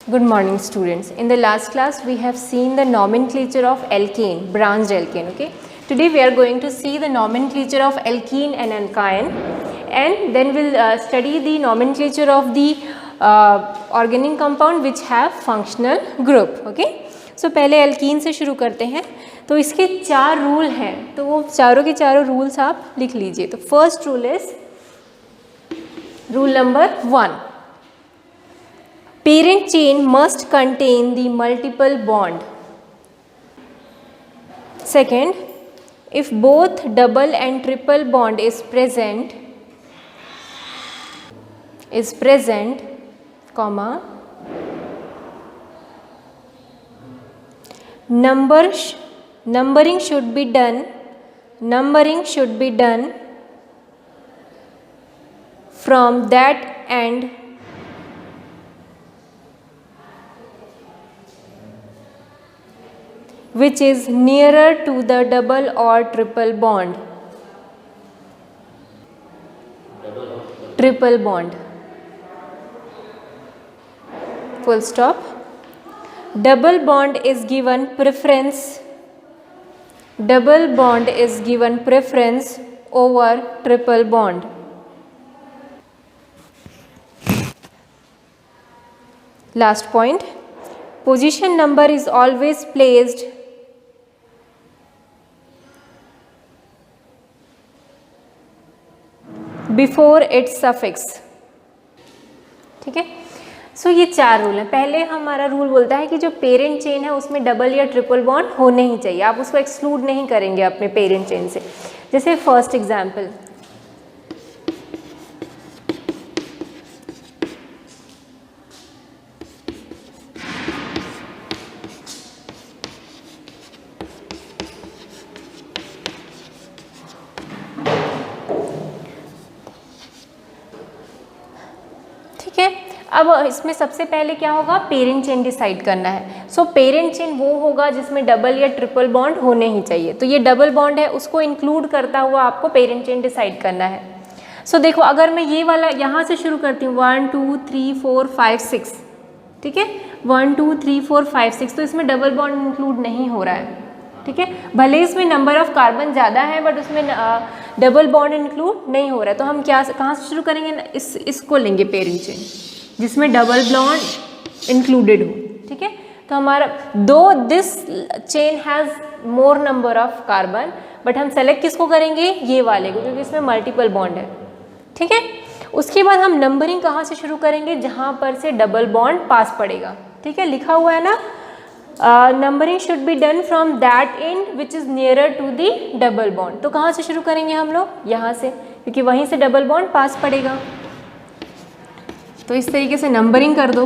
Good morning students. In the last class we have seen the nomenclature of alkane, branched alkane. Okay. Today we are going to see the nomenclature of alkene and alkyne, and then we'll study the nomenclature of the organic compound which have functional group. Okay. So पहले alkene से शुरू करते हैं. तो इसके 4 rule हैं, तो वो चारों के चारों रूल्स आप लिख लीजिए. तो first rule is rule number 1. Parent chain must contain the multiple bond. Second, if both double and triple bond is present, comma, numbering should be done from that end which is nearer to the double or triple bond. Full stop. Double bond is given preference over triple bond. Last point. Position number is always placed before it's suffix. ठीक है. सो ये 4 rule हैं. पहले हमारा rule बोलता है कि जो पेरेंट चेन है उसमें डबल या ट्रिपल बॉन्ड होने ही चाहिए. आप उसको एक्सक्लूड नहीं करेंगे अपने पेरेंट चेन से. जैसे फर्स्ट एग्जाम्पल, अब इसमें सबसे पहले क्या होगा, पेरेंट चेन डिसाइड करना है. सो पेरेंट चेन वो होगा जिसमें डबल या ट्रिपल बॉन्ड होने ही चाहिए. तो ये डबल बॉन्ड है, उसको इंक्लूड करता हुआ आपको पेरेंट चेन डिसाइड करना है. सो देखो, अगर मैं ये वाला यहाँ से शुरू करती हूँ 1 2 3 4 5 6, ठीक है, 1 2 3 4 5 6, तो इसमें डबल बॉन्ड इंक्लूड नहीं हो रहा है. ठीक है. भले इसमें नंबर ऑफ कार्बन ज़्यादा है बट उसमें डबल बॉन्ड इंक्लूड नहीं हो रहा है. तो हम कहाँ से शुरू करेंगे, इसको लेंगे पेरेंट चेन जिसमें डबल बॉन्ड इंक्लूडेड हो. ठीक है. तो हमारा this chain has more number of carbon, but हम सेलेक्ट किसको करेंगे, ये वाले को, क्योंकि इसमें मल्टीपल बॉन्ड है. ठीक है. उसके बाद हम नंबरिंग कहाँ से शुरू करेंगे, जहाँ पर से डबल बॉन्ड पास पड़ेगा. ठीक है. लिखा हुआ है ना, numbering should be done from that end which is nearer to the double bond. तो कहाँ से शुरू करेंगे हम लोग, यहाँ से, क्योंकि वहीं से डबल बॉन्ड पास पड़ेगा. तो इस तरीके से नंबरिंग कर दो.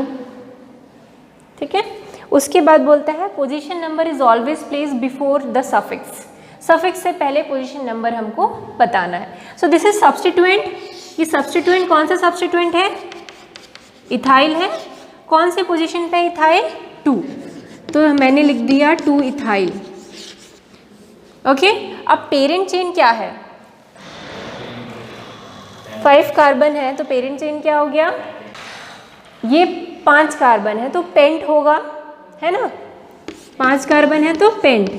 ठीक है. उसके बाद बोलता है position number is always place before the suffix. Suffix से पहले पोजीशन नंबर हमको बताना है. So this is substituent. ये सब्स्टिट्यूएंट कौन सा सब्स्टिट्यूएंट है, इथाइल है. कौन से पोजीशन पे इथाइल, 2. तो मैंने लिख दिया 2 इथाइल. ओके. अब पेरेंट चेन क्या है, 5 कार्बन है, तो पेरेंट चेन क्या हो गया, ये 5 कार्बन है तो पेंट होगा, है ना. 5 कार्बन है तो पेंट.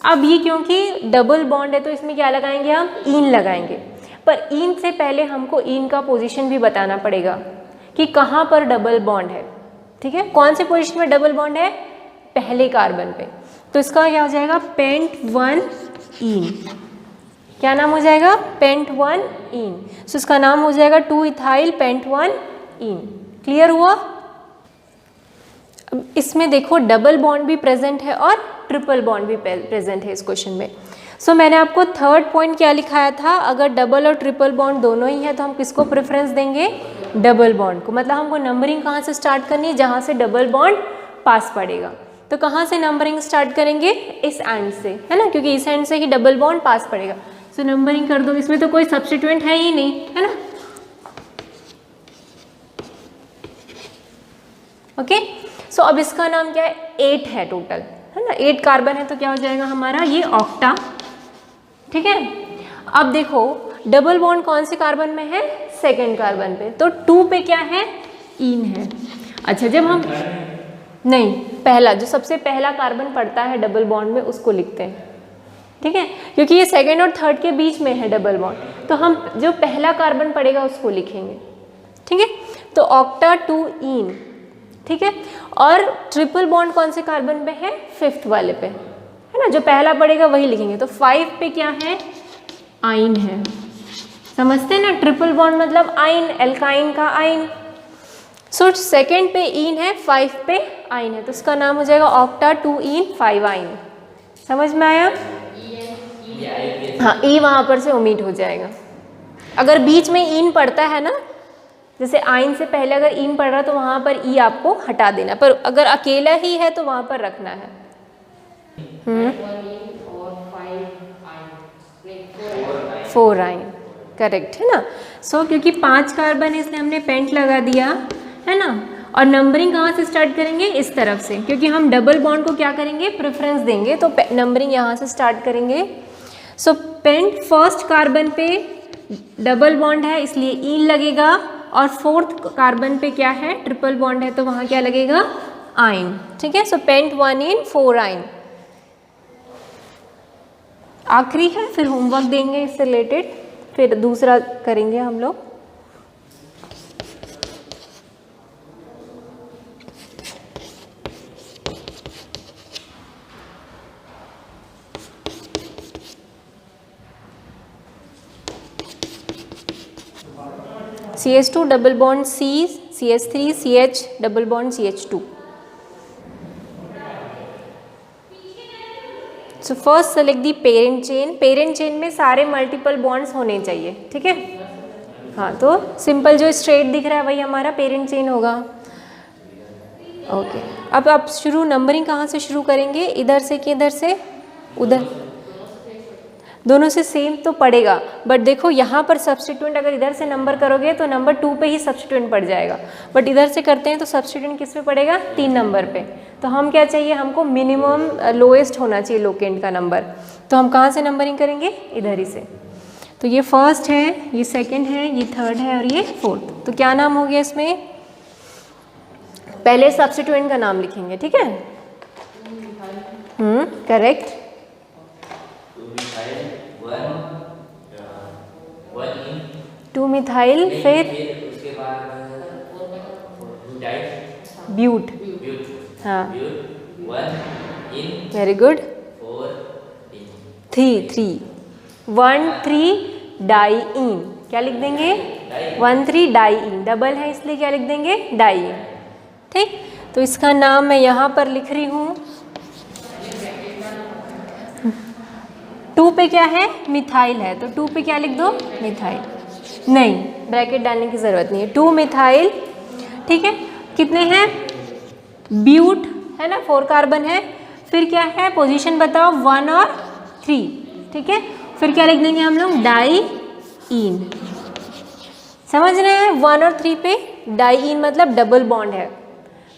अब ये क्योंकि डबल बॉन्ड है तो इसमें क्या लगाएंगे, हम ईन लगाएंगे. पर ईन से पहले हमको ईन का पोजीशन भी बताना पड़ेगा कि कहाँ पर डबल बॉन्ड है. ठीक है. कौन से पोजीशन में डबल बॉन्ड है, पहले कार्बन पे. तो इसका क्या हो जाएगा, पेंट 1 ईन. क्या नाम हो जाएगा, पेंट 1 ईन. सो इसका नाम हो जाएगा 2 इथाइल पेंट 1 ईन. क्लियर हुआ. अब इसमें देखो डबल बॉन्ड भी प्रेजेंट है और ट्रिपल बॉन्ड भी प्रेजेंट है इस क्वेश्चन में. सो मैंने आपको थर्ड पॉइंट क्या लिखाया था, अगर डबल और ट्रिपल बॉन्ड दोनों ही है तो हम किसको प्रेफरेंस देंगे, डबल बॉन्ड को. मतलब हमको नंबरिंग कहाँ से स्टार्ट करनी है, जहाँ से डबल बॉन्ड पास पड़ेगा. तो कहाँ से नंबरिंग स्टार्ट करेंगे, इस एंड से, है ना, क्योंकि इस एंड से ही डबल बॉन्ड पास पड़ेगा. सो नंबरिंग कर दो. इसमें तो कोई सब्स्टिट्यूएंट है ही नहीं, है ना. ओके. सो अब इसका नाम क्या है, 8 है टोटल, है ना. 8 कार्बन है तो क्या हो जाएगा हमारा, ये ऑक्टा. ठीक है. अब देखो डबल बॉन्ड कौन से कार्बन में है, सेकेंड कार्बन पे, तो 2 पे क्या है, ईन है. अच्छा, जब हम नहीं, पहला जो सबसे पहला कार्बन पड़ता है डबल बॉन्ड में उसको लिखते हैं, ठीक है, क्योंकि ये सेकेंड और थर्ड के बीच में है डबल बॉन्ड, तो हम जो पहला कार्बन पड़ेगा उसको लिखेंगे, ठीक है। तो ऑक्टा 2इन, ठीक है। और ट्रिपल बॉन्ड कौन से कार्बन पे है? 5th वाले पे, है ना, जो पहला पड़ेगा वही लिखेंगे। तो 5 पे क्या है? आइन है, समझते हैं ना, ट्रिपल बॉन्ड मतलब आइन, एल्काइन का आइन। सो सेकेंड पे इन है, 5 पे आइन है, तो इसका नाम हो जाएगा ऑक्टा 2इन 5 आइन। समझ में आया? हाँ, ई वहाँ पर से ओमिट हो जाएगा। अगर बीच में इन पड़ता है ना, जैसे आइन से पहले अगर इन पड़ रहा तो वहाँ पर ई आपको हटा देना, पर अगर अकेला ही है तो वहाँ पर रखना है। 4 आइन, करेक्ट है ना। सो क्योंकि 5 कार्बन है इसलिए हमने पेंट लगा दिया, है ना। और नंबरिंग कहाँ से स्टार्ट करेंगे? इस तरफ से, क्योंकि हम डबल बॉन्ड को क्या करेंगे? प्रेफरेंस देंगे, तो नंबरिंग यहाँ से स्टार्ट करेंगे। सो पेंट फर्स्ट कार्बन पे डबल बॉन्ड है इसलिए इन लगेगा, और 4th कार्बन पे क्या है? ट्रिपल बॉन्ड है, तो वहाँ क्या लगेगा? आइन, ठीक है। सो पेंट 1 इन 4 आइन। आखिरी है, फिर होमवर्क देंगे इससे रिलेटेड, फिर दूसरा करेंगे हम लोग। CH2 double bond C, CH3 CH double bond CH2। So first select दी पेरेंट चेन। पेरेंट चेन में सारे मल्टीपल बॉन्ड्स होने चाहिए, ठीक है। हाँ, तो सिंपल जो स्ट्रेट दिख रहा है वही हमारा पेरेंट चेन होगा। ओके, अब आप शुरू नंबरिंग कहाँ से शुरू करेंगे? इधर से कि इधर से? उधर, दोनों से सेम तो पड़ेगा, बट देखो यहाँ पर सब्स्टिट्यूएंट अगर इधर से नंबर करोगे तो नंबर 2 पे ही सब्स्टिट्यूएंट पड़ जाएगा, बट इधर से करते हैं तो सब्स्टिट्यूएंट किस पे पड़ेगा? 3 नंबर पे। तो हम क्या चाहिए? हमको मिनिमम लोएस्ट होना चाहिए लोकेंट का नंबर, तो हम कहाँ से नंबरिंग करेंगे? इधर ही से। तो ये फर्स्ट है, ये सेकेंड है, ये थर्ड है और ये फोर्थ। तो क्या नाम हो गया इसमें? पहले सब्स्टिट्यूएंट का नाम लिखेंगे, ठीक है। करेक्ट। 2 मिथाइल, फिर उसके बाद ब्यूट, हाँ, 1 इन, वेरी गुड। 4 इन, 1,3 डाई इन, क्या लिख देंगे? 1,3 डाई इन, डबल है इसलिए क्या लिख देंगे? डाई इन, ठीक। तो इसका नाम मैं यहाँ पर लिख रही हूँ। 2 पे क्या है? मिथाइल है, तो 2 पे क्या लिख दो? मिथाइल। नहीं, ब्रैकेट डालने की ज़रूरत नहीं है। 2 मिथाइल, ठीक है। कितने हैं? ब्यूट है ना, 4 कार्बन है। फिर क्या है? पोजीशन बताओ, 1 और 3, ठीक है। फिर क्या लिख देंगे हम लोग? डाई इन। समझ रहे हैं? 1 और 3 पे डाई इन मतलब डबल बॉन्ड है,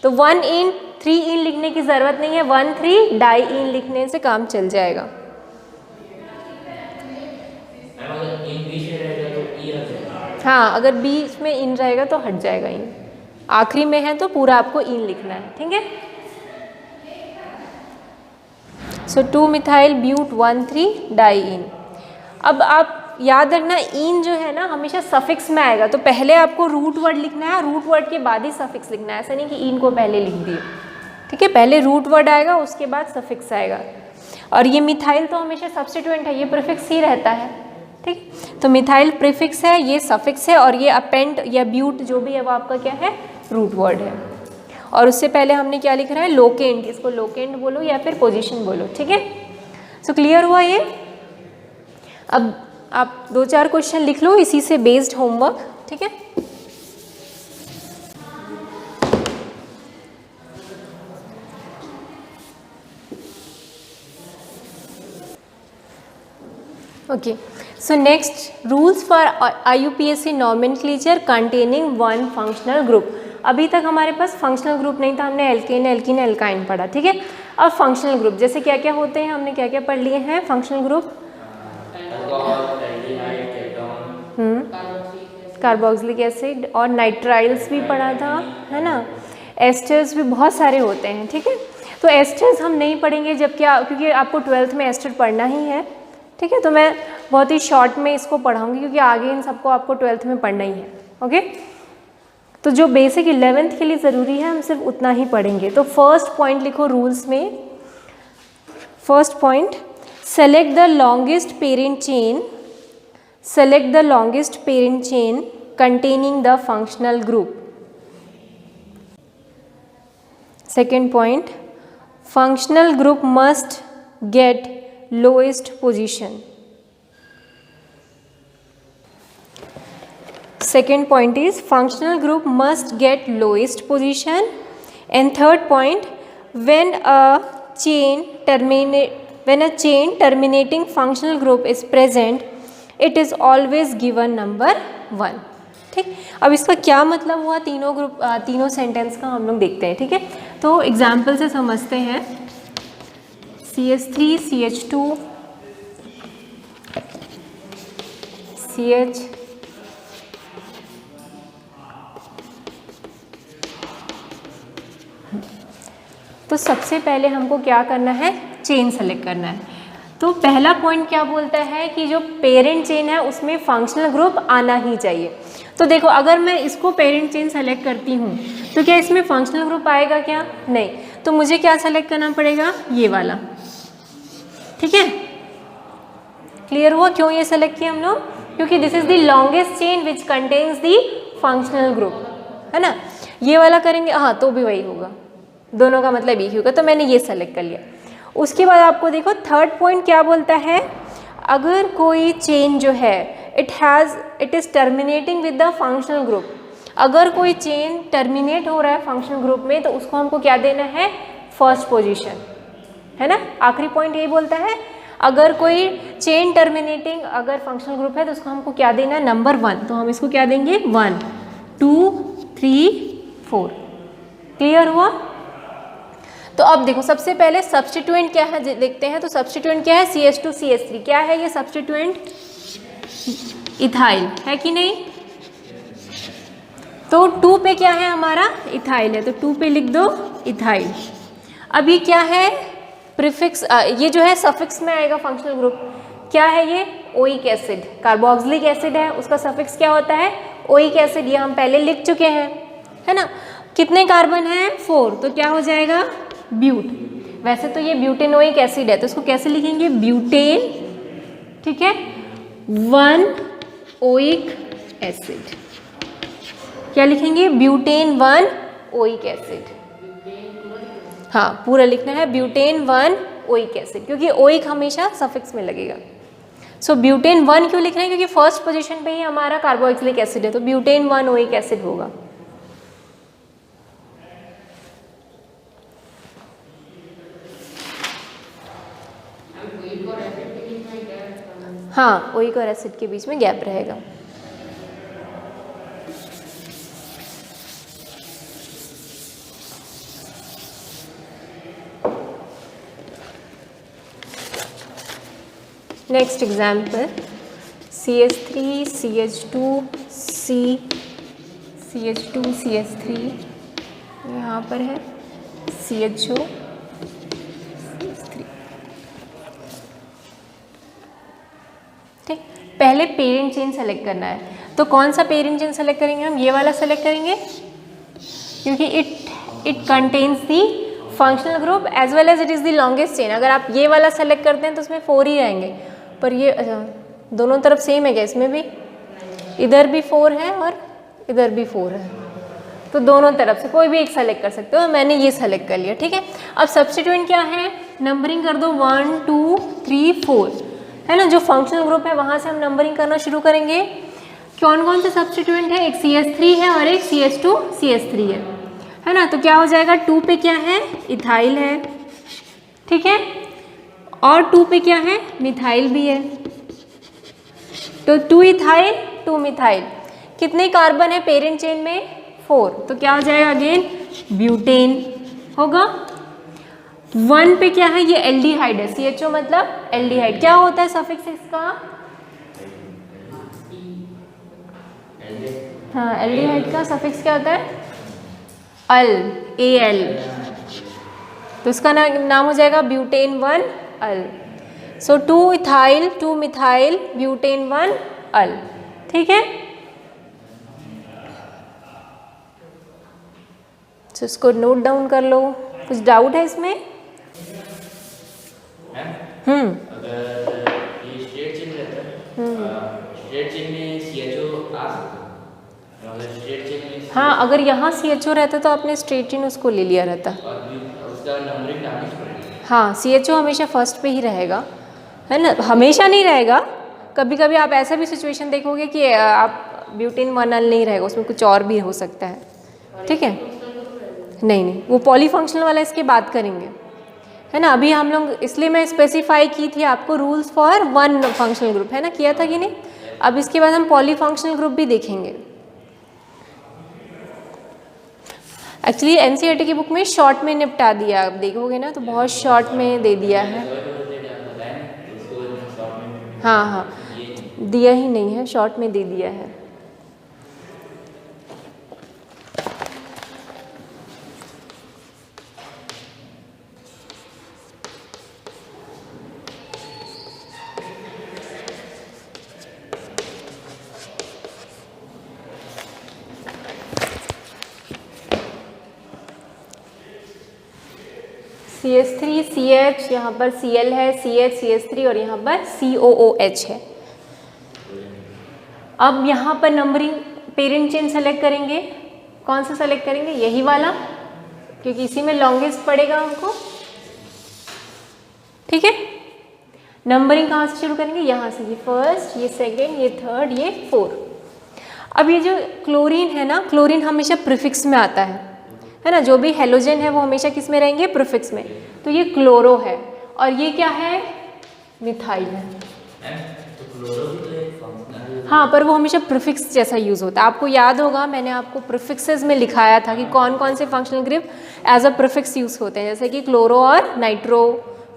तो 1 इन 3 इन लिखने की ज़रूरत नहीं है, 1 3 डाई इन लिखने से काम चल जाएगा। हाँ, अगर बीच में इन रहेगा तो हट जाएगा इन, आखिरी में है तो पूरा आपको इन लिखना है, ठीक है। सो 2 मिथाइल ब्यूट 1 3 डाई इन। अब आप याद रखना, इन जो है ना हमेशा सफिक्स में आएगा, तो पहले आपको रूट वर्ड लिखना है, रूट वर्ड के बाद ही सफिक्स लिखना है। ऐसा नहीं कि इन को पहले लिख दिए, ठीक है। पहले रूट वर्ड आएगा, उसके बाद सफिक्स आएगा। और ये मिथाइल तो हमेशा सब्स्टिट्यूएंट है, ये प्रीफिक्स ही रहता है, ठीक। तो मिथाइल प्रीफिक्स है, ये सफिक्स है, और ये अपेंड या ब्यूट जो भी है वो आपका क्या है? रूट वर्ड है। और उससे पहले हमने क्या लिख रहा है? लोकेंट, इसको लोकेंट बोलो या फिर पोजीशन बोलो, ठीक है। सो क्लियर हुआ ये? अब आप 2-4 क्वेश्चन लिख लो इसी से बेस्ड होमवर्क, ठीक है। Okay, so next, rules for IUPAC nomenclature containing 1 functional group. अभी तक हमारे पास फंक्शनल ग्रुप नहीं था, हमने एल्केन एल्कीन एल्काइन पढ़ा, ठीक है। अब फंक्शनल ग्रुप जैसे क्या क्या होते हैं, हमने क्या क्या पढ़ लिए हैं फंक्शनल ग्रुप? कार्बोक्सिलिक एसिड और नाइट्राइल्स भी पढ़ा था, है ना। एस्टर्स भी बहुत सारे होते हैं, ठीक है। तो एस्टर्स हम नहीं पढ़ेंगे जब क्या, क्योंकि आपको 12th में एस्टर पढ़ना ही है, ठीक है। तो मैं बहुत ही शॉर्ट में इसको पढ़ाऊँगी क्योंकि आगे इन सबको आपको 12th में पढ़ना ही है, ओके। तो जो बेसिक 11th के लिए ज़रूरी है हम सिर्फ उतना ही पढ़ेंगे। तो फर्स्ट पॉइंट लिखो रूल्स में। First point, select the longest parent chain, select the longest parent chain containing the functional group. Second point, functional group must get lowest position. Second point is functional group must get lowest position. And third point, when a chain terminating functional group is present, it is always given number 1. ठीक, अब इसका क्या मतलब हुआ तीनों sentence का हम लोग देखते हैं, ठीक है। तो एग्जाम्पल से समझते हैं। CH3 CH2 CH तो सबसे पहले हमको क्या करना है, चेन सेलेक्ट करना है। तो पहला पॉइंट क्या बोलता है कि जो पेरेंट चेन है उसमें फंक्शनल ग्रुप आना ही चाहिए। तो देखो अगर मैं इसको पेरेंट चेन सेलेक्ट करती हूँ तो क्या इसमें फंक्शनल ग्रुप आएगा क्या? नहीं। तो मुझे क्या सेलेक्ट करना पड़ेगा, ये वाला, ठीक है। क्लियर हुआ क्यों ये सेलेक्ट किया हम लोग? क्योंकि this is the longest chain which contains the functional group, है ना। ये वाला करेंगे, हाँ तो भी वही होगा, दोनों का मतलब एक ही होगा। तो मैंने ये सेलेक्ट कर लिया। उसके बाद आपको देखो थर्ड पॉइंट क्या बोलता है, अगर कोई चेन जो है it is terminating with the functional group, अगर कोई चेन टर्मिनेट हो रहा है फंक्शनल ग्रुप में तो उसको हमको क्या देना है, फर्स्ट पोजीशन, है ना। आखिरी पॉइंट यही बोलता है, अगर कोई चेन टर्मिनेटिंग अगर फंक्शनल ग्रुप है तो उसको हमको क्या देना है, नंबर 1। तो हम इसको क्या देंगे, 1 2 3 4। क्लियर हुआ? तो अब देखो सबसे पहले सब्स्टिट्यूएंट क्या है देखते हैं। तो सब्स्टिट्यूएंट क्या है, CH2 CH3। क्या है ये सब्स्टिट्यूएंट? इथाइल है कि नहीं। तो 2 पे क्या है हमारा, इथाइल है, तो 2 पे लिख दो इथाइल। अब ये क्या है, प्रीफिक्स, ये जो है सफिक्स में आएगा फंक्शनल ग्रुप। क्या है ये, ओइक एसिड, कार्बोक्सिलिक एसिड है, उसका सफिक्स क्या होता है, ओइक एसिड। ये हम पहले लिख चुके हैं, है ना। कितने कार्बन है, 4, तो क्या हो जाएगा, ब्यूट। वैसे तो ये ब्यूटेनोइक एसिड है तो इसको कैसे लिखेंगे, ब्यूटेन, ठीक है, 1 ओइक एसिड। क्या लिखेंगे, ब्यूटेन 1 ओइक एसिड। हाँ पूरा लिखना है, ब्यूटेन 1 ओइक एसिड, क्योंकि ओइक हमेशा सफिक्स में लगेगा। सो ब्यूटेन 1 क्यों लिख रहे हैं, क्योंकि फर्स्ट पोजीशन पे ही हमारा कार्बोक्सिलिक एसिड है, तो ब्यूटेन 1 ओइक एसिड होगा। हाँ, ओइक और एसिड के बीच में गैप रहेगा। Next example, CH3 CH2 CH2 CH3, यहाँ पर है CHO CH3। ठीक, पहले पेरेंट चेन सेलेक्ट करना है। तो कौन सा पेरेंट चेन सेलेक्ट करेंगे हम, ये वाला सेलेक्ट करेंगे, क्योंकि it contains the functional group as well as it is the longest chain. अगर आप ये वाला सेलेक्ट करते हैं तो उसमें 4 ही रहेंगे, पर ये दोनों तरफ सेम है क्या, इसमें भी इधर भी 4 है और इधर भी 4 है, तो दोनों तरफ से कोई भी एक सेलेक्ट कर सकते हो। मैंने ये सेलेक्ट कर लिया, ठीक है। अब सब्स्टिट्यूएंट क्या है, नंबरिंग कर दो 1 2 3 4, है ना। जो फंक्शनल ग्रुप है वहाँ से हम नंबरिंग करना शुरू करेंगे। कौन कौन से सब्स्टिट्यूएंट है, एक CH3 है और एक CH2 CH3 है ना। तो क्या हो जाएगा, 2 पे क्या है, इथाइल है, ठीक है, और 2 पे क्या है, मिथाइल भी है। तो 2 इथाइल 2 मिथाइल। कितने कार्बन है पेरेंट चेन में, 4, तो क्या हो जाएगा अगेन, ब्यूटेन होगा। 1 पे क्या है, ये एल्डिहाइड है, CHO मतलब एल्डिहाइड। क्या होता है सफिक्स इसका, हाँ एल्डिहाइड का सफिक्स क्या होता है, अल, AL, तो इसका नाम हो जाएगा ब्यूटेन 1 अल। सो 2 इथाइल 2 मिथाइल ब्यूटेन 1 अल। ठीक है, तो इसको नोट डाउन कर लो। कुछ डाउट है इसमें? अगर ये स्ट्रेट चेन रहता है, स्ट्रेट चेन में CHO आ सकता है, अगर स्ट्रेट चेन में हाँ, अगर यहाँ CHO रहता तो आपने स्ट्रेट चेन उसको ले लिया रहता। और उसका नंबरिंग डालनी पड़ेगी। हाँ, CHO हमेशा फर्स्ट पे ही रहेगा, है ना, हमेशा नहीं रहेगा। कभी कभी आप ऐसा भी सिचुएशन देखोगे कि आप ब्यूटेन 1 अल नहीं रहेगा, उसमें कुछ और भी हो सकता है। ठीक है, नहीं नहीं, वो पॉलीफंक्शनल वाला इसके बात करेंगे, है ना। अभी हम लोग, इसलिए मैं स्पेसिफाई की थी आपको रूल्स फॉर 1 फंक्शनल ग्रुप, है ना, किया था कि नहीं। अब इसके बाद हम पॉलीफंक्शनल ग्रुप भी देखेंगे। एक्चुअली NCERT की बुक में शॉर्ट में निपटा दिया, आप देखोगे ना तो बहुत शॉर्ट में दे दिया है। हाँ हाँ, दिया ही नहीं है, शॉर्ट में दे दिया है। CH3 CH, यहाँ पर Cl है, CH CH3 और यहाँ पर COOH है। अब यहाँ पर नंबरिंग पेरेंट चेन सेलेक्ट करेंगे। कौन सा सेलेक्ट करेंगे? यही वाला, क्योंकि इसी में लॉन्गेस्ट पड़ेगा हमको। ठीक है, नंबरिंग कहाँ से शुरू करेंगे? यहाँ से, ये फर्स्ट, ये सेकेंड, ये थर्ड, ये फोर्थ। अब ये जो क्लोरीन है ना, क्लोरीन हमेशा प्रीफिक्स में आता है ना। जो भी हेलोजन है वो हमेशा किस में रहेंगे? प्रीफिक्स में। तो ये क्लोरो है और ये क्या है? मिथाइल है। तो क्लोरो भी तो एक फंक्शनल है। हाँ, पर वो हमेशा प्रीफिक्स जैसा यूज़ होता है। आपको याद होगा, मैंने आपको प्रीफिक्सेस में लिखाया था कि कौन कौन से functional group as a prefix use होते हैं, जैसे कि क्लोरो और नाइट्रो,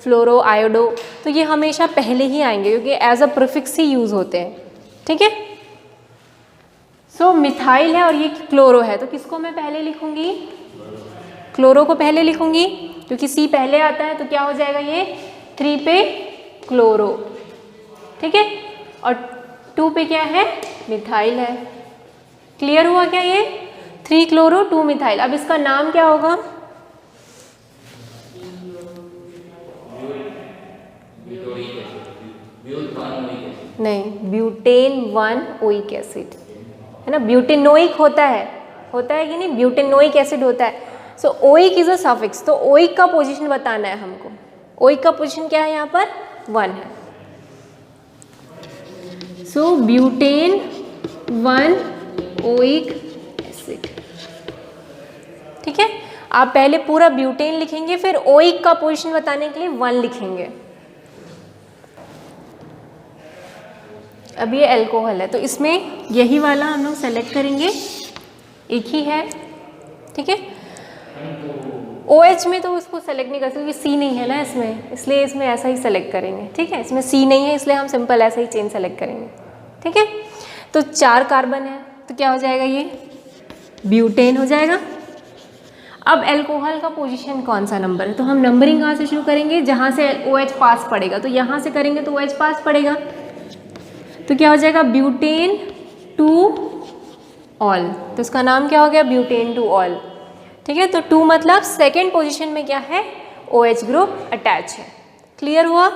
फ्लोरो, आयोडो। तो ये हमेशा पहले ही आएंगे क्योंकि एज अ प्रीफिक्स ही यूज़ होते हैं। ठीक है, सो मिथाइल है और ये क्लोरो है, तो किसको मैं पहले लिखूंगी? क्लोरो को पहले लिखूंगी क्योंकि C पहले आता है। तो क्या हो जाएगा? ये 3 पे क्लोरो, ठीक है, और 2 पे क्या है? मिथाइल है। क्लियर हुआ क्या? ये 3 क्लोरो 2 मिथाइल। अब इसका नाम क्या होगा? नहीं, ब्यूटेन 1 ओइक एसिड, है ना। ब्यूटेनोइक होता है कि नहीं? ब्यूटेनोइक एसिड होता है। सो ओइक इज अ सफिक्स, तो ओइक का पोजीशन बताना है हमको। ओइक का पोजीशन क्या है? यहाँ पर 1 है। सो ब्यूटेन 1 ओइक एसिड, ठीक है। आप पहले पूरा ब्यूटेन लिखेंगे, फिर ओइक का पोजीशन बताने के लिए 1 लिखेंगे। अब ये अल्कोहल है, तो इसमें यही वाला हम लोग सेलेक्ट करेंगे, एक ही है, ठीक है। OH में तो उसको सेलेक्ट नहीं कर सकते क्योंकि C नहीं है ना इसमें, इसलिए इसमें ऐसा ही सेलेक्ट करेंगे, ठीक है। इसमें C नहीं है इसलिए हम सिंपल ऐसा ही चेन सेलेक्ट करेंगे, ठीक है। तो 4 कार्बन है, तो क्या हो जाएगा? ये ब्यूटेन हो जाएगा। अब अल्कोहल का पोजीशन कौन सा नंबर है? तो हम नंबरिंग कहाँ से शुरू करेंगे? जहाँ से OH पास पड़ेगा, तो यहाँ से करेंगे तो OH पास पड़ेगा, तो क्या हो जाएगा? Butane 2 all. तो इसका नाम क्या हो गया? ब्यूटेन 2 ऑल, ठीक है। तो 2 मतलब सेकेंड पोजीशन में क्या है? OH ग्रुप अटैच है। क्लियर हुआ?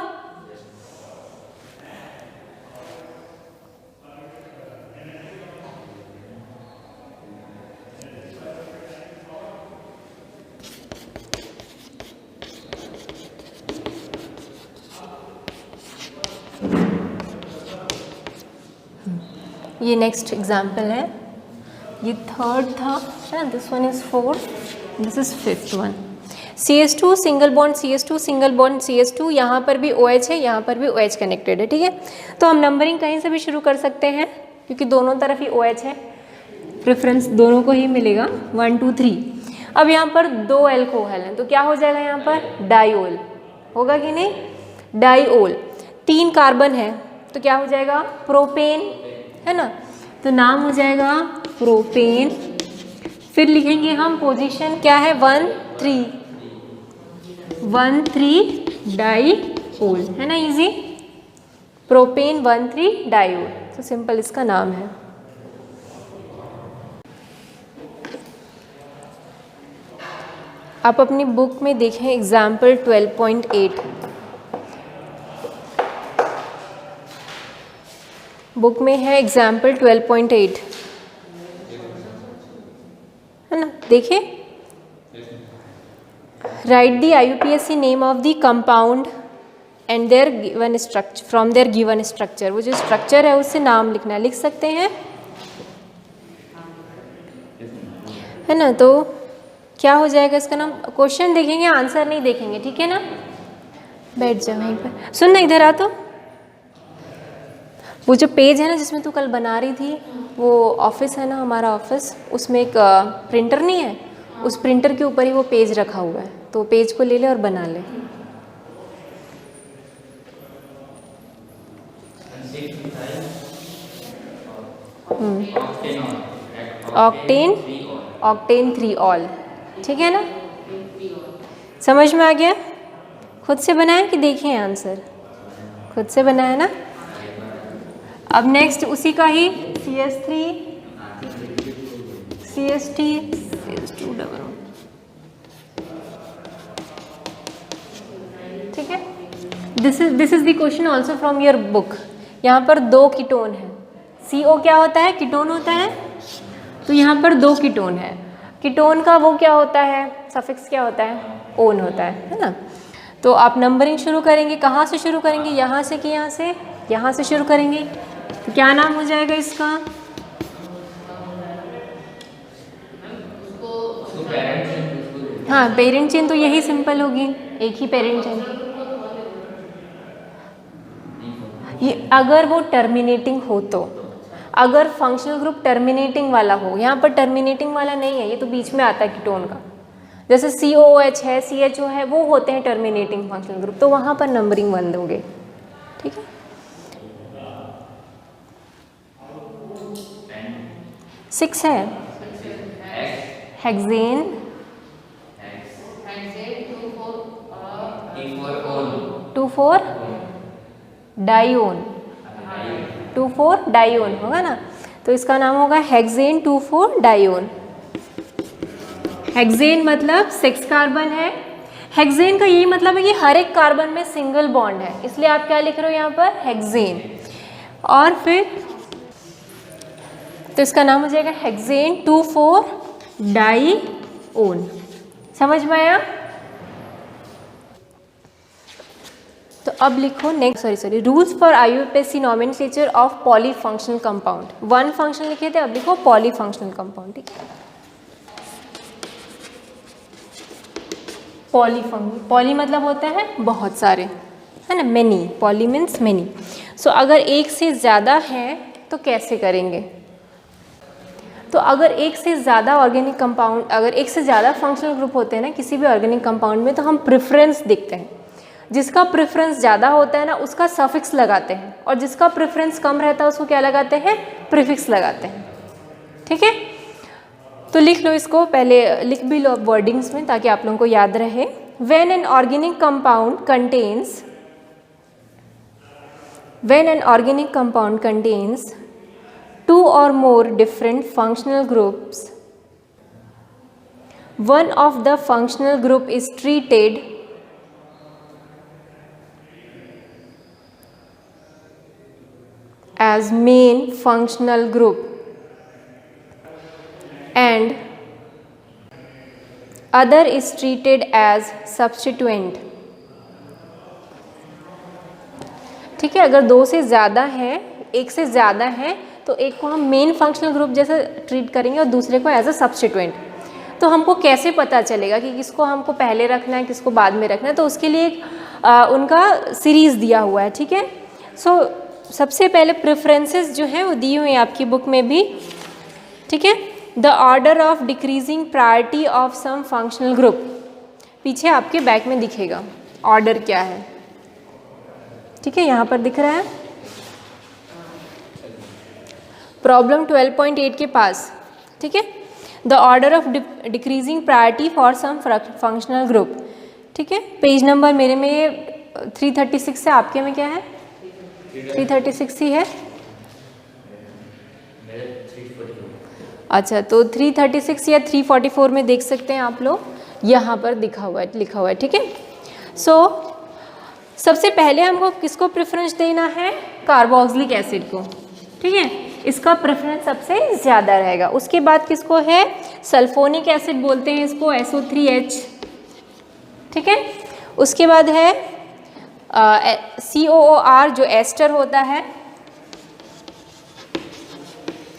ये नेक्स्ट एग्जाम्पल है, ये थर्ड था, this one is 4th, this is 5th one. CH2 single bond CH2 single bond CH2, यहाँ पर भी OH है, यहाँ पर भी OH कनेक्टेड है, ठीक है। तो हम नंबरिंग कहीं से भी शुरू कर सकते हैं क्योंकि दोनों तरफ ही OH है, प्रेफरेंस दोनों को ही मिलेगा 1 2 3। अब यहाँ पर 2 अल्कोहल हैं, तो क्या हो जाएगा? यहाँ पर डाइओल होगा कि नहीं? डाइओल। 3 कार्बन है, तो क्या हो जाएगा? प्रोपेन, है ना। तो नाम हो जाएगा प्रोपेन। फिर लिखेंगे हम पोजीशन क्या है 1,3 डाईओल, है ना इजी, प्रोपेन 1,3 डाईओल, तो सिंपल इसका नाम है। आप अपनी बुक में देखें एग्जाम्पल 12.8, बुक में है एग्जाम्पल 12.8, है ना, देखिए। Write the IUPAC name of the compound and their given structure, from their given structure, वो जो स्ट्रक्चर है उससे नाम लिखना है, लिख सकते हैं, है ना। तो क्या हो जाएगा इसका नाम, क्वेश्चन देखेंगे आंसर नहीं देखेंगे, ठीक है ना। बैठ जाओ वहीं पर, सुन ना इधर आ, तो वो जो पेज है ना जिसमें तू कल बना रही थी, वो ऑफिस है ना हमारा ऑफिस, उसमें एक प्रिंटर नहीं है, उस प्रिंटर के ऊपर ही वो पेज रखा हुआ है, तो पेज को ले ले और बना ले। ऑक्टेन 3 ऑल, ठीक है ना, समझ में आ गया। खुद से बनाया कि देखें आंसर, खुद से बनाया ना। अब नेक्स्ट उसी का ही CS3 CH3 CS2 डबल, ठीक है। This is the question also from your book. यहाँ पर 2 कीटोन है, CO क्या होता है, कीटोन होता है, तो यहाँ पर 2 कीटोन है। कीटोन का वो क्या होता है, सफिक्स क्या होता है, ओन होता है ना। तो आप नंबरिंग शुरू करेंगे, कहाँ से शुरू करेंगे, यहाँ से कि यहाँ से, यहाँ से शुरू करेंगे, तो क्या नाम हो जाएगा इसका, हाँ पेरेंट चेन, तो यही सिंपल होगी, एक ही पेरेंट चेन। ये अगर वो टर्मिनेटिंग हो तो, अगर फंक्शनल ग्रुप टर्मिनेटिंग वाला हो, यहाँ पर टर्मिनेटिंग वाला नहीं है, ये तो बीच में आता है कीटोन का, जैसे COOH है, CHO है, वो होते हैं टर्मिनेटिंग फंक्शनल ग्रुप, तो वहाँ पर नंबरिंग 1 दोगे, ठीक है। 6 है हेक्सेन 2,4 डाइओन, 2,4 डाइओन होगा ना, तो इसका नाम होगा हेक्सेन 2,4 डाइओन। हेक्सेन मतलब 6 कार्बन है, हेक्सेन का यही मतलब है कि हर एक कार्बन में सिंगल बॉन्ड है, इसलिए आप क्या लिख रहे हो यहाँ पर, हेक्सेन। और फिर तो इसका नाम हो जाएगा हेक्सेन 2,4 डाइओन, समझ में आया। तो अब लिखो next, rules for IUPAC nomenclature of polyfunctional compound. 1 function लिखे थे, अब लिखो पॉलीफंक्शनल कंपाउंड, ठीक है। पॉली मतलब होता है बहुत सारे, है ना, मेनी, पॉली मीन्स मेनी। सो अगर एक से ज़्यादा है तो कैसे करेंगे, तो अगर एक से ज़्यादा ऑर्गेनिक कंपाउंड, अगर एक से ज़्यादा फंक्शनल ग्रुप होते हैं ना किसी भी ऑर्गेनिक कंपाउंड में, तो हम प्रेफरेंस देखते हैं, जिसका प्रेफरेंस ज़्यादा होता है ना उसका सफिक्स लगाते हैं, और जिसका प्रेफरेंस कम रहता है उसको क्या लगाते हैं, प्रीफिक्स लगाते हैं, ठीक है। तो लिख लो इसको, पहले लिख भी लो वर्डिंग्स में ताकि आप लोगों को याद रहे। When an organic compound contains 2 or more different functional groups, one of the functional group is treated as main functional group and other is treated as substituent, ठीक है। अगर 2 से ज़्यादा है, एक से ज़्यादा है, तो एक को हम मेन फंक्शनल ग्रुप जैसे ट्रीट करेंगे और दूसरे को एज अ सब्स्टिट्यूएंट। तो हमको कैसे पता चलेगा कि किसको हमको पहले रखना है, किसको बाद में रखना है, तो उसके लिए एक उनका सीरीज़ दिया हुआ है, ठीक है। सो सबसे पहले प्रेफरेंसेस जो है वो दी हुई है आपकी बुक में भी, ठीक है। The order of decreasing priority of some functional group, पीछे आपके बैक में दिखेगा ऑर्डर क्या है, ठीक है, यहाँ पर दिख रहा है प्रॉब्लम 12.8 के पास, ठीक है। The order of decreasing priority for some functional group. ठीक है, पेज नंबर मेरे में 336 है, आपके में क्या है? 336 ही है। अच्छा, तो 336 या 344 में देख सकते हैं आप लोग, यहाँ पर लिखा हुआ है। ठीक है, सो सबसे पहले हमको किसको प्रेफरेंस देना है? कार्बोक्सिलिक एसिड को। ठीक है, इसका प्रेफरेंस सबसे ज़्यादा रहेगा। उसके बाद किसको है? सल्फोनिक एसिड बोलते हैं इसको, SO3H। ठीक है, उसके बाद है COOR जो एस्टर होता है,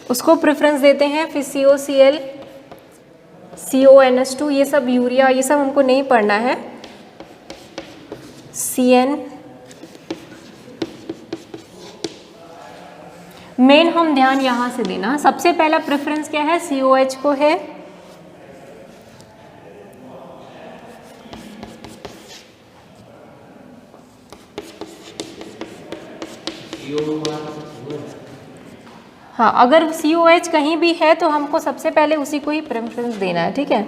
उसको प्रेफरेंस देते हैं। फिर COCl, CONH2, ये सब यूरिया, ये सब हमको नहीं पढ़ना है। CN, मेन हम ध्यान यहाँ से देना। सबसे पहला प्रेफरेंस क्या है? COH को है। हाँ, अगर COH कहीं भी है तो हमको सबसे पहले उसी को ही प्रेफरेंस देना है। ठीक है,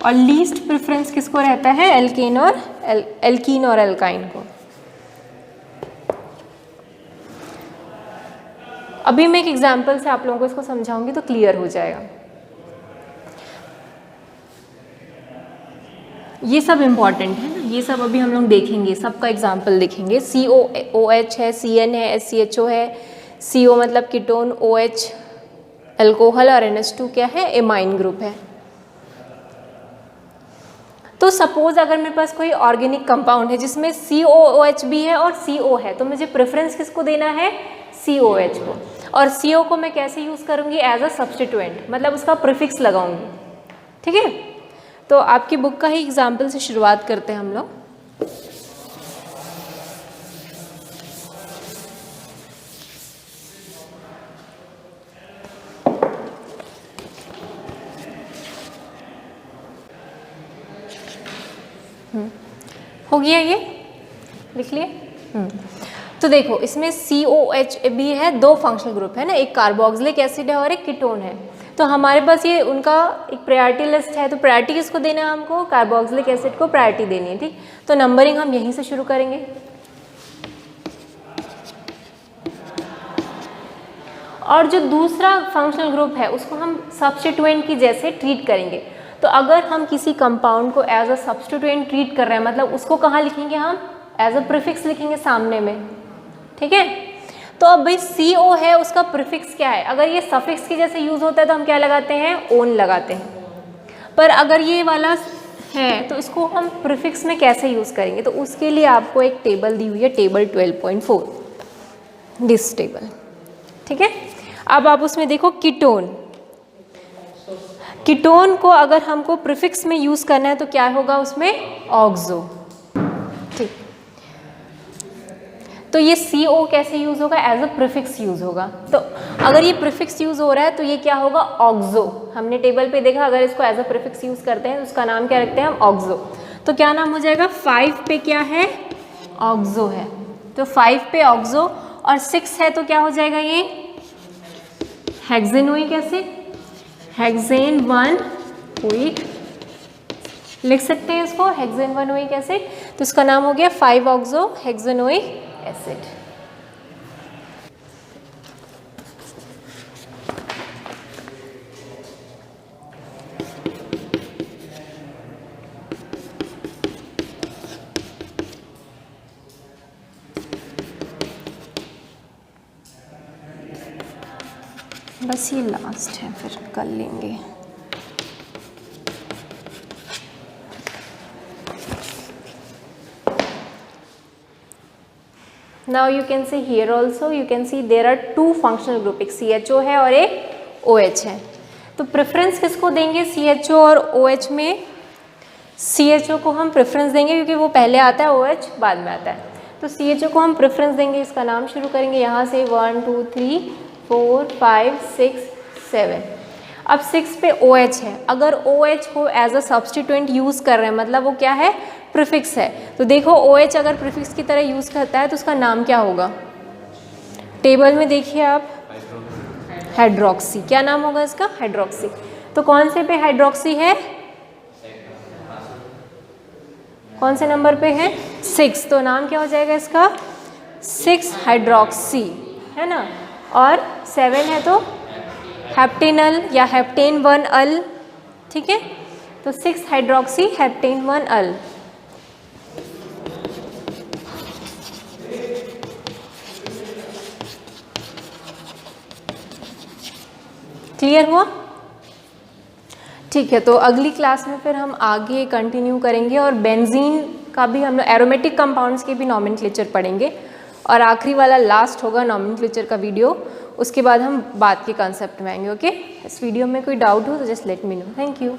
और लीस्ट प्रेफरेंस किसको रहता है? एल्कीन और एल्काइन को। अभी मैं एक एग्जांपल से आप लोगों को इसको समझाऊंगी तो क्लियर हो जाएगा। ये सब इम्पॉर्टेंट है ना, ये सब अभी हम लोग देखेंगे, सबका एग्जाम्पल देखेंगे। COOH है, CN है, SCHO है, CO मतलब कीटोन, OH अल्कोहल और NH2 क्या है? एमाइन ग्रुप है। तो सपोज अगर मेरे पास कोई ऑर्गेनिक कंपाउंड है जिसमें COOH भी है और CO है, तो मुझे प्रेफरेंस किसको देना है? COH को। और CO को मैं कैसे यूज़ करूँगी? एज अ सब्स्टिट्यूएंट, मतलब उसका प्रीफिक्स लगाऊंगी। ठीक है, तो आपकी बुक का ही एग्जाम्पल से शुरुआत करते हैं हम लोग। हो गया, ये लिख लिए। तो देखो इसमें COH भी है, दो फंक्शनल ग्रुप है ना, एक कार्बोक्सिलिक एसिड है और एक कीटोन है। तो हमारे पास ये उनका एक प्रायोरिटी लिस्ट है, तो प्रायोरिटी किसको देना है? हमको कार्बोक्सिलिक एसिड को प्रायोरिटी देनी है। ठीक, तो नंबरिंग हम यहीं से शुरू करेंगे। और जो दूसरा फंक्शनल ग्रुप है उसको हम सब्स्टिट्यूएंट की जैसे ट्रीट करेंगे। तो अगर हम किसी कंपाउंड को एज अ सब्स्टिट्यूएंट ट्रीट कर रहे हैं, मतलब उसको कहाँ लिखेंगे? हम एज अ प्रीफिक्स लिखेंगे सामने में। ठीक है, तो अब भाई CO है, उसका प्रीफिक्स क्या है? अगर ये सफिक्स की जैसे यूज होता है तो हम क्या लगाते हैं? ओन लगाते हैं। पर अगर ये वाला है तो इसको हम प्रीफिक्स में कैसे यूज करेंगे? तो उसके लिए आपको एक टेबल दी हुई है, टेबल 12.4, दिस टेबल। ठीक है, अब आप उसमें देखो कीटोन। कीटोन को अगर हमको प्रीफिक्स में यूज करना है तो क्या होगा उसमें? ऑक्सो। ठीक, तो ये CO कैसे यूज होगा? एज अ प्रीफिक्स यूज होगा। तो अगर ये प्रीफिक्स यूज हो रहा है तो ये क्या होगा? ऑक्सो। हमने टेबल पे देखा, अगर इसको एज अ प्रीफिक्स यूज करते हैं तो उसका नाम क्या रखते हैं हम? ऑक्सो। तो क्या नाम हो जाएगा? 5 पे क्या है? ऑक्सो है, तो 5 पे ऑक्सो। और 6 है तो क्या हो जाएगा? ये हेक्सेनोइक एसिड, हेक्सेन 1-ओइक लिख सकते हैं इसको, हेक्सेन 1-ओइक एसिड। तो इसका नाम हो गया 5-ऑक्सो हेक्सेनोइक एसिड। बस ये लास्ट है, फिर कर लेंगे। Now you can see here also, you can see there are two functional group, एक CHO है और एक OH है। तो प्रेफरेंस किसको देंगे? CHO और OH में CHO को हम प्रेफरेंस देंगे क्योंकि वो पहले आता है, OH बाद में आता है। तो CHO को हम प्रेफरेंस देंगे, इसका नाम शुरू करेंगे यहाँ से 1 2 3 4 5 6 7। अब 6 पे OH है, अगर OH को एज अ सब्स्टिट्यूएंट यूज़ कर रहे हैं, मतलब वो क्या है? प्रीफिक्स है। तो देखो OH अगर प्रीफिक्स की तरह यूज़ करता है तो उसका नाम क्या होगा? टेबल में देखिए आप, हाइड्रोक्सी, क्या नाम होगा इसका? हाइड्रोक्सी। तो कौन से पे हाइड्रोक्सी है? कौन से नंबर पे है? 6, तो नाम क्या हो जाएगा इसका? 6 हाइड्रोक्सी, है ना। और 7 है तो हेप्टेनल या हेप्टेन 1 अल, ठीक है। तो 6 हाइड्रोक्सी हेप्टेन 1 अल। क्लियर हुआ? ठीक है, तो अगली क्लास में फिर हम आगे कंटिन्यू करेंगे और बेंजीन का भी हम लोग एरोमेटिक कंपाउंड्स के भी नॉमेनक्लेचर पढ़ेंगे और आखिरी वाला लास्ट होगा नॉमेनक्लेचर का वीडियो। उसके बाद हम बात के कंसेप्ट में आएंगे। ओके, इस वीडियो में कोई डाउट हो तो just let me know. Thank you.